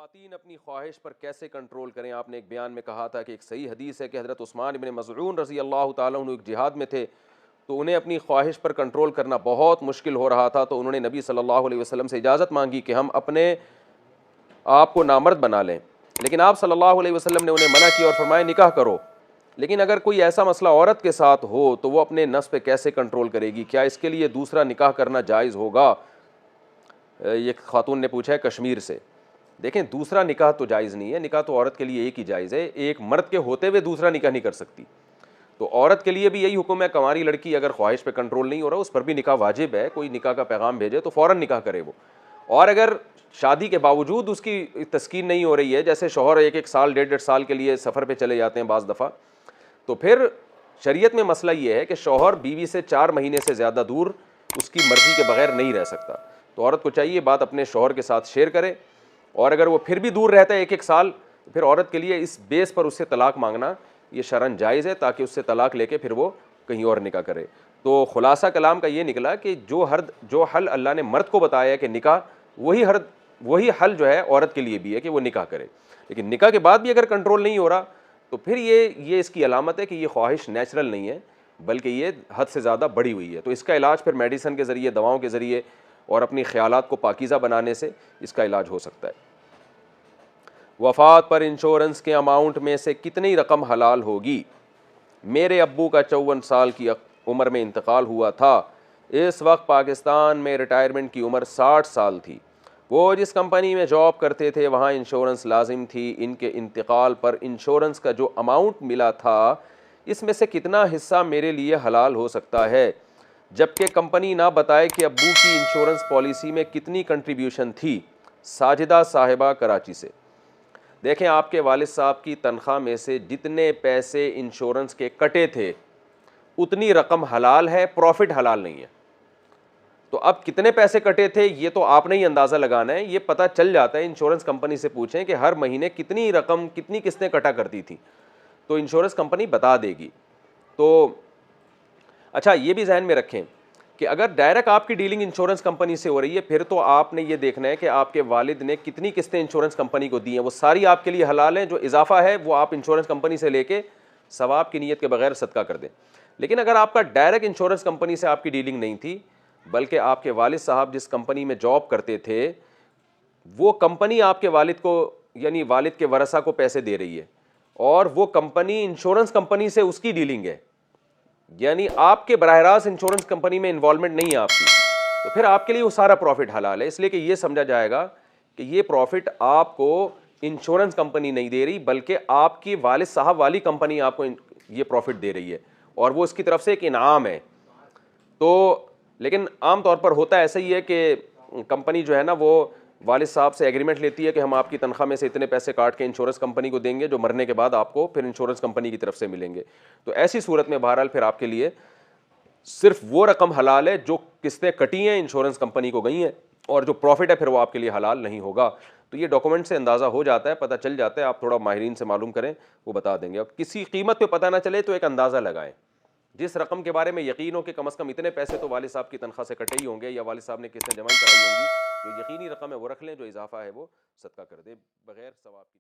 خواتین اپنی خواہش پر کیسے کنٹرول کریں؟ آپ نے ایک بیان میں کہا تھا کہ ایک صحیح حدیث ہے کہ حضرت عثمان ابن مظعون رضی اللہ تعالیٰ عنہ ایک جہاد میں تھے تو انہیں اپنی خواہش پر کنٹرول کرنا بہت مشکل ہو رہا تھا، تو انہوں نے نبی صلی اللہ علیہ وسلم سے اجازت مانگی کہ ہم اپنے آپ کو نامرد بنا لیں، لیکن آپ صلی اللہ علیہ وسلم نے انہیں منع کیا اور فرمایا نکاح کرو۔ لیکن اگر کوئی ایسا مسئلہ عورت کے ساتھ ہو تو وہ اپنے نفس پہ کیسے کنٹرول کرے گی؟ کیا اس کے لیے دوسرا نکاح کرنا جائز ہوگا؟ یہ خاتون نے پوچھا ہے کشمیر سے۔ دیکھیں، دوسرا نکاح تو جائز نہیں ہے، نکاح تو عورت کے لیے ایک ہی جائز ہے، ایک مرد کے ہوتے ہوئے دوسرا نکاح نہیں کر سکتی۔ تو عورت کے لیے بھی یہی حکم ہے، کنواری لڑکی اگر خواہش پہ کنٹرول نہیں ہو رہا اس پر بھی نکاح واجب ہے، کوئی نکاح کا پیغام بھیجے تو فوراً نکاح کرے وہ۔ اور اگر شادی کے باوجود اس کی تسکین نہیں ہو رہی ہے، جیسے شوہر ایک سال ڈیڑھ سال کے لیے سفر پہ چلے جاتے ہیں بعض دفعہ، تو پھر شریعت میں مسئلہ یہ ہے کہ شوہر بیوی سے 4 مہینے سے زیادہ دور اس کی مرضی کے بغیر نہیں رہ سکتا، تو عورت کو چاہیے بات اپنے شوہر کے ساتھ شیئر کرے، اور اگر وہ پھر بھی دور رہتا ہے ایک سال، پھر عورت کے لیے اس بیس پر اس سے طلاق مانگنا یہ شرعاً جائز ہے، تاکہ اس سے طلاق لے کے پھر وہ کہیں اور نکاح کرے۔ تو خلاصہ کلام کا یہ نکلا کہ جو حل اللہ نے مرد کو بتایا ہے کہ نکاح، وہی حل جو ہے عورت کے لیے بھی ہے کہ وہ نکاح کرے، لیکن نکاح کے بعد بھی اگر کنٹرول نہیں ہو رہا تو پھر یہ اس کی علامت ہے کہ یہ خواہش نیچرل نہیں ہے بلکہ یہ حد سے زیادہ بڑھی ہوئی ہے۔ تو اس کا علاج پھر میڈیسن کے ذریعے، دواؤں کے ذریعے اور اپنی خیالات کو پاکیزہ بنانے سے اس کا علاج ہو سکتا ہے۔ وفات پر انشورنس کے اماؤنٹ میں سے کتنی رقم حلال ہوگی؟ میرے ابو کا 54 سال کی عمر میں انتقال ہوا تھا، اس وقت پاکستان میں ریٹائرمنٹ کی عمر 60 سال تھی، وہ جس کمپنی میں جاب کرتے تھے وہاں انشورنس لازم تھی، ان کے انتقال پر انشورنس کا جو اماؤنٹ ملا تھا اس میں سے کتنا حصہ میرے لیے حلال ہو سکتا ہے، جبکہ کمپنی نہ بتائے کہ ابو کی انشورنس پالیسی میں کتنی کنٹریبیوشن تھی؟ ساجدہ صاحبہ کراچی سے۔ دیکھیں، آپ کے والد صاحب کی تنخواہ میں سے جتنے پیسے انشورنس کے کٹے تھے اتنی رقم حلال ہے، پروفٹ حلال نہیں ہے۔ تو اب کتنے پیسے کٹے تھے یہ تو آپ نے ہی اندازہ لگانا ہے، یہ پتہ چل جاتا ہے، انشورنس کمپنی سے پوچھیں کہ ہر مہینے کتنی رقم، کتنی قسطیں کٹا کرتی تھی، تو انشورنس کمپنی بتا دے گی۔ تو اچھا، یہ بھی ذہن میں رکھیں کہ اگر ڈائریکٹ آپ کی ڈیلنگ انشورنس کمپنی سے ہو رہی ہے پھر تو آپ نے یہ دیکھنا ہے کہ آپ کے والد نے کتنی قسطیں انشورنس کمپنی کو دی ہیں، وہ ساری آپ کے لیے حلال ہیں، جو اضافہ ہے وہ آپ انشورنس کمپنی سے لے کے ثواب کی نیت کے بغیر صدقہ کر دیں۔ لیکن اگر آپ کا ڈائریکٹ انشورنس کمپنی سے آپ کی ڈیلنگ نہیں تھی بلکہ آپ کے والد صاحب جس کمپنی میں جاب کرتے تھے وہ کمپنی آپ کے والد کو، یعنی والد کے ورثہ کو پیسے دے رہی ہے، اور وہ کمپنی انشورنس کمپنی سے اس کی ڈیلنگ ہے، یعنی آپ کے براہ راست انشورنس کمپنی میں انوالومنٹ نہیں ہے آپ کی، تو پھر آپ کے لیے وہ سارا پروفٹ حلال ہے، اس لیے کہ یہ سمجھا جائے گا کہ یہ پروفٹ آپ کو انشورنس کمپنی نہیں دے رہی بلکہ آپ کی والد صاحب والی کمپنی آپ کو یہ پروفٹ دے رہی ہے، اور وہ اس کی طرف سے ایک انعام ہے۔ تو لیکن عام طور پر ہوتا ایسا ہی ہے کہ کمپنی جو ہے نا وہ والد صاحب سے ایگریمنٹ لیتی ہے کہ ہم آپ کی تنخواہ میں سے اتنے پیسے کاٹ کے انشورنس کمپنی کو دیں گے، جو مرنے کے بعد آپ کو پھر انشورنس کمپنی کی طرف سے ملیں گے۔ تو ایسی صورت میں بہرحال پھر آپ کے لیے صرف وہ رقم حلال ہے جو قسطیں کٹی ہیں انشورنس کمپنی کو گئی ہیں، اور جو پروفٹ ہے پھر وہ آپ کے لیے حلال نہیں ہوگا۔ تو یہ ڈاکومنٹ سے اندازہ ہو جاتا ہے، پتہ چل جاتا ہے، آپ تھوڑا ماہرین سے معلوم کریں وہ بتا دیں گے۔ اور کسی قیمت پہ پتہ نہ چلے تو ایک اندازہ لگائیں، جس رقم کے بارے میں یقین ہو کہ کم از کم اتنے پیسے تو والد صاحب کی تنخواہ سے کٹے ہی ہوں گے یا والد صاحب نے قسطیں جمع کرائی ہوں گی، جو یقینی رقم ہے وہ رکھ لیں، جو اضافہ ہے وہ صدقہ کر دیں بغیر ثواب کی۔